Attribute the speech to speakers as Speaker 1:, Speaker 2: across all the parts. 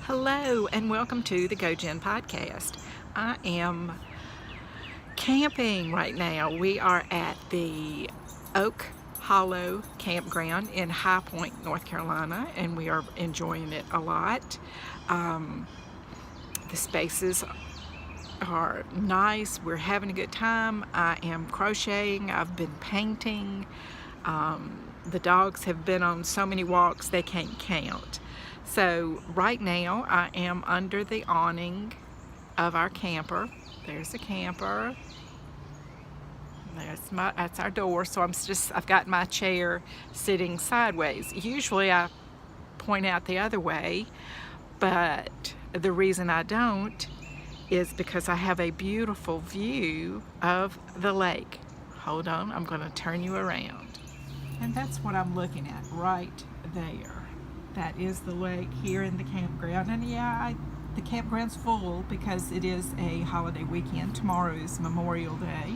Speaker 1: Hello and welcome to the gojenn podcast. I am camping right now. We are at the Oak Hollow campground in High Point, North Carolina, and we are enjoying it a lot. The spaces are nice. We're having a good time. I am crocheting. I've been painting. The dogs have been on so many walks they can't count. So right now I am under the awning of our camper. There's the camper. That's our door. So I've got my chair sitting sideways. Usually I point out the other way, but the reason I don't is because I have a beautiful view of the lake. Hold on, I'm going to turn you around. And that's what I'm looking at right there. That is the lake here in the campground. And yeah, the campground's full because it is a holiday weekend. Tomorrow is Memorial Day.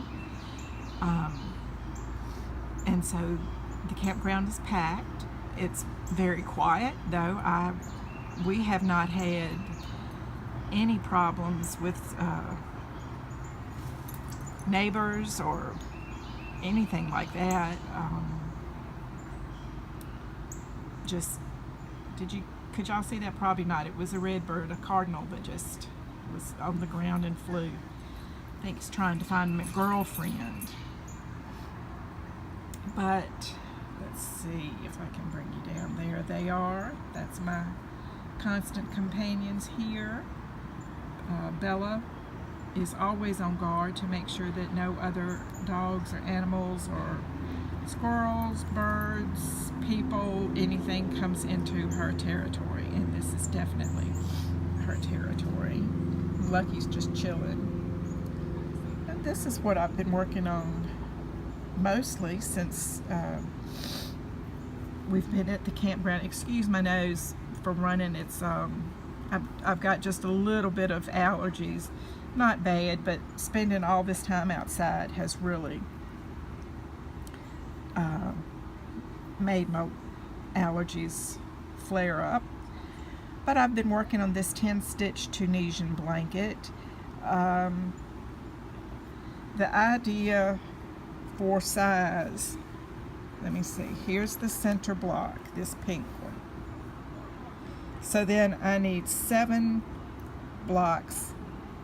Speaker 1: And so the campground is packed. It's very quiet though. We have not had any problems with neighbors or anything like that. Could y'all see that? Probably not. It was a red bird, a cardinal that just was on the ground and flew. I think he's trying to find my girlfriend. But let's see if I can bring you down. There they are. That's my constant companions here. Bella is always on guard to make sure that no other dogs or animals or squirrels, birds, people, anything comes into her territory, and this is definitely her territory. Lucky's just chilling. And this is what I've been working on mostly since we've been at the campground. Excuse my nose for running. It's I've got just a little bit of allergies. Not bad, but spending all this time outside has really made my allergies flare up. But I've been working on this 10-stitch Tunisian blanket. The idea for size, let me see, here's the center block, this pink one. So then I need 7 blocks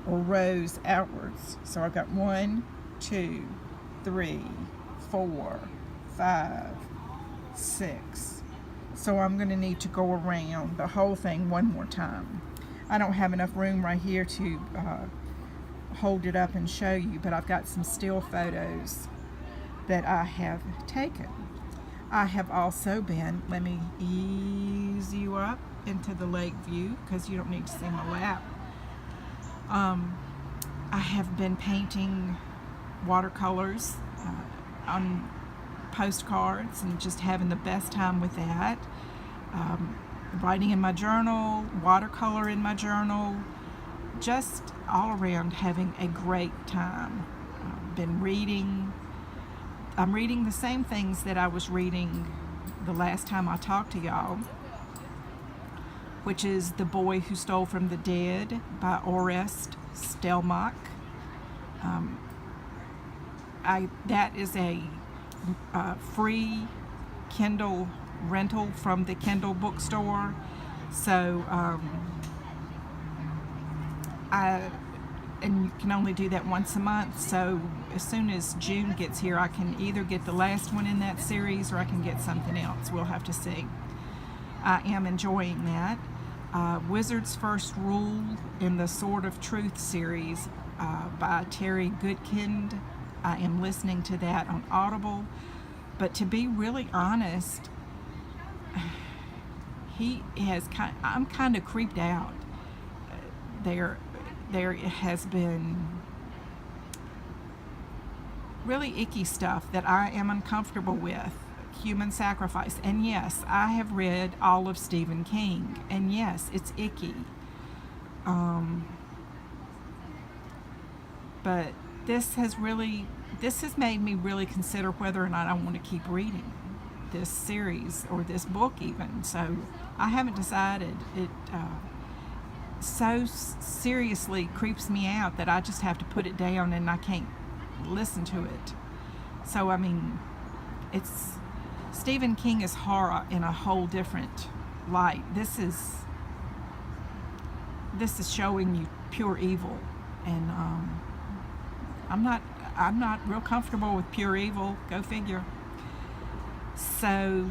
Speaker 1: or rows outwards. So I've got 1, 2, 3, 4, 5, 6. So I'm going to need to go around the whole thing one more time. I don't have enough room right here to hold it up and show you, but I've got some still photos that I have taken. I have also been, let me ease you up into the lake view because you don't need to see my lap. I have been painting watercolors on postcards and just having the best time with that. Writing in my journal, watercolor in my journal, just all around having a great time. Been reading. I'm reading the same things that I was reading the last time I talked to y'all, which is The Boy Who Stole from the Dead by Orest Stelmach. That is a free Kindle rental from the Kindle bookstore. So and you can only do that once a month. So as soon as June gets here, I can either get the last one in that series or I can get something else. We'll have to see. I am enjoying that. Wizard's First Rule in the Sword of Truth series by Terry Goodkind. I am listening to that on Audible. But to be really honest, I'm kind of creeped out. There has been really icky stuff that I am uncomfortable with. Human sacrifice. And yes, I have read all of Stephen King. And yes, it's icky. But this has made me really consider whether or not I want to keep reading this series or this book even. So I haven't decided. so seriously creeps me out that I just have to put it down and I can't listen to it. So I mean, it's Stephen King is horror in a whole different light. This is showing you pure evil, and I'm not real comfortable with pure evil. Go figure. So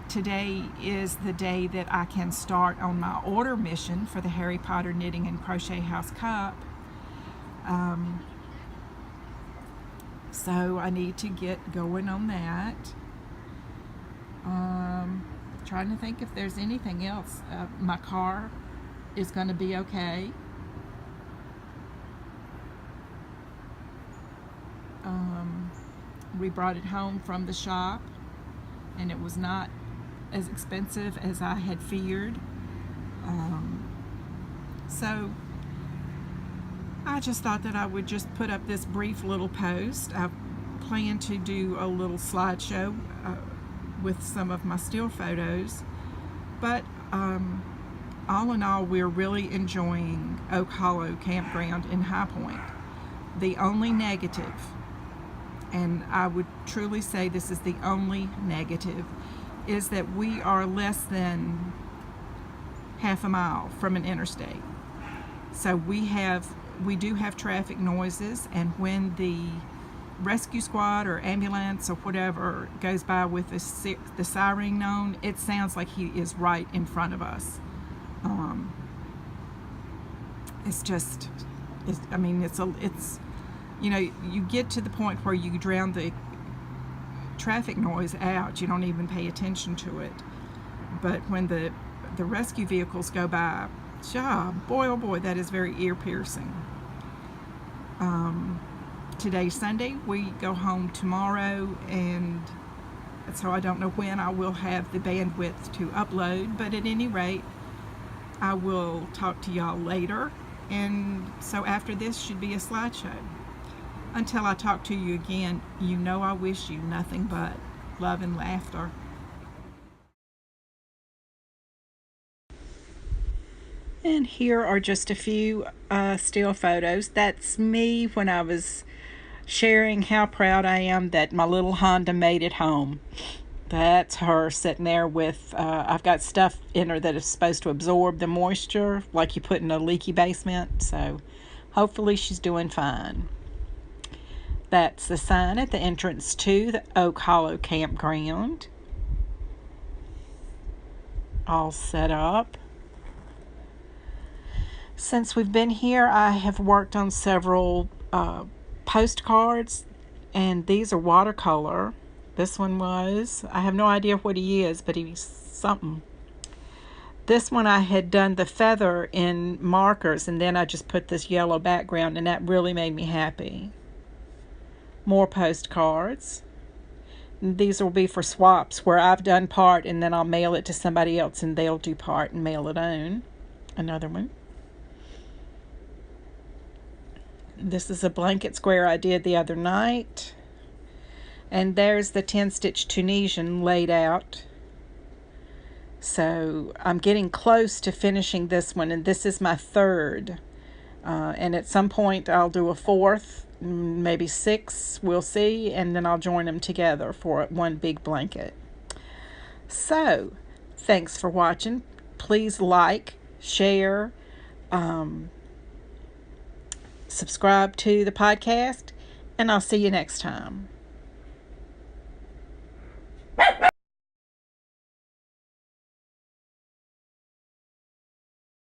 Speaker 1: today is the day that I can start on my order mission for the Harry Potter Knitting and Crochet House Cup. So I need to get going on that. Trying to think if there's anything else. My car is going to be okay. We brought it home from the shop, and it was not as expensive as I had feared. So I just thought that I would just put up this brief little post. I plan to do a little slideshow with some of my still photos, but all in all, we're really enjoying Oak Hollow Campground in High Point. The only negative, and I would truly say this is the only negative, is that we are less than half a mile from an interstate. So we do have traffic noises, and when the rescue squad or ambulance or whatever goes by with the siren on, it sounds like he is right in front of us. It's you get to the point where you drown the traffic noise out. You don't even pay attention to it. But when the rescue vehicles go by, boy oh boy, that is very ear piercing. Today's Sunday. We go home tomorrow, and so I don't know when I will have the bandwidth to upload, but at any rate, I will talk to y'all later. And so after this should be a slideshow. Until I talk to you again, I wish you nothing but love and laughter. And here are just a few still photos. That's me when I was sharing how proud I am that my little Honda made it home. That's her sitting there with, I've got stuff in her that is supposed to absorb the moisture like you put in a leaky basement. So hopefully she's doing fine. That's the sign at the entrance to the Oak Hollow Campground. All set up. Since we've been here, I have worked on several postcards, and these are watercolor. This one was, I have no idea what he is, but he's something. This one I had done the feather in markers, and then I just put this yellow background, and that really made me happy. More postcards. And these will be for swaps where I've done part, and then I'll mail it to somebody else, and they'll do part and mail it on. Another one. This is a blanket square I did the other night. And there's the 10-stitch Tunisian laid out. So I'm getting close to finishing this one, and this is my third. And at some point I'll do a fourth, maybe 6, we'll see, and then I'll join them together for one big blanket. So, thanks for watching. Please like, share, subscribe to the podcast, and I'll see you next time.